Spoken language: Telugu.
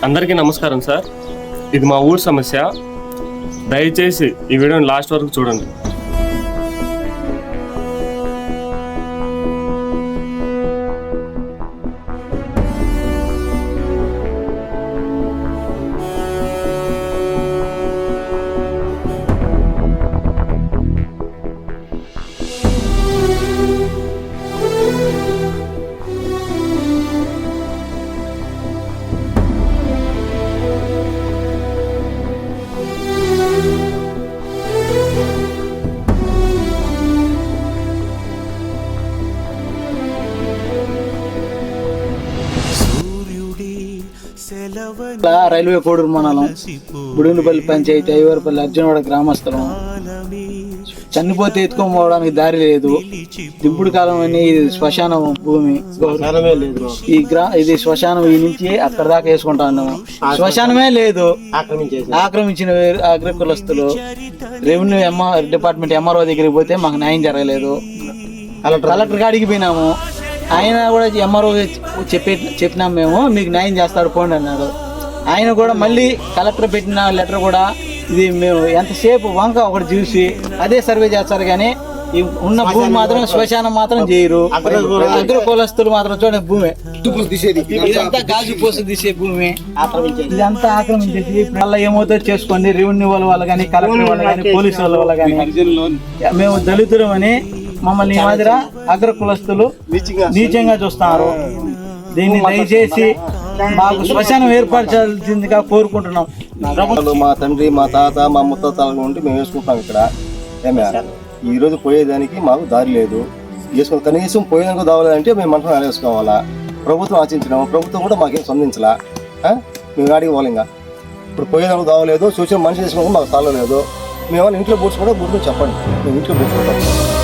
అందరికీ నమస్కారం సార్. ఇది మా ఊరు సమస్య. దయచేసి ఈ వీడియోని లాస్ట్ వరకు చూడండి. రైల్వే కోడూరు మండలం బుడినపల్లి పంచాయతీ ఐవరపల్లి అర్జునవాడ గ్రామస్థలం. చనిపోతే ఎత్తుకొని పోవడానికి దారి లేదు. దింపుడు కాలం అని ఇది శ్మశాన భూమి. ఇది శ్మశానం ఈ నుంచి అక్కడ దాకా వేసుకుంటా ఉన్నాము. శ్మశానమే లేదు, ఆక్రమించిన అగ్రకులస్తులు. రెవెన్యూ డిపార్ట్మెంట్ ఎంఆర్ఓ దగ్గరికి పోతే మాకు న్యాయం జరగలేదు. కలెక్టర్ కాడికి పోయినాము. ఆయన కూడా ఎంఆర్ఓ చెప్పినాం, మేము మీకు న్యాయం చేస్తాడు పోండి అన్నాడు. ఆయన కూడా మళ్ళీ కలెక్టర్ పెట్టిన లెటర్ కూడా ఇది మేము ఎంతసేపు వంక ఒకటి చూసి అదే సర్వే చేస్తారు, కానీ ఉన్న భూమి మాత్రం శ్మశానం మాత్రం చేయరు. అగ్రకులస్తులు మాత్రం చూడండి, భూమి ఇదంతా గాజు పోసు తీసే భూమి ఇదంతా ఆక్రమించేసి మళ్ళీ ఏమవుతో చేసుకోండి. రెవెన్యూ వాళ్ళ కానీ, కలెక్టర్ వాళ్ళ కానీ, పోలీసు వాళ్ళ కానీ, మేము దళితులం అని మమ్మల్ని ఈ మాదిరి అగ్రకులస్తులు నీచంగా చూస్తున్నారు. దీన్ని దయచేసి మాకు శ్మశానం ఏర్పరచాల్సిందిగా కోరుకుంటున్నాం. మా తండ్రి, మా తాత, మా ముత్తాతల నుండి మేము వేసుకుంటున్నాం. ఇక్కడ ఈ రోజు పోయేదానికి మాకు దారి లేదు. వేసుకుని కనీసం పోయేందుకు దావాలంటే మేము మంటలు వేసుకోవాలా. ప్రభుత్వం ఆశించినాము, ప్రభుత్వం కూడా మాకేం స్పందించలా. మేము గాడికి పోలేంగా. ఇప్పుడు పోయేదానికి దావలేదు. సూచన మనిషి చేసుకున్నాము, మాకు స్థలం లేదు. మేము ఇంట్లో పూడ్చుకుంటే పూర్తి చెప్పండి, మేము ఇంట్లో పూడ్చుకుంటాం.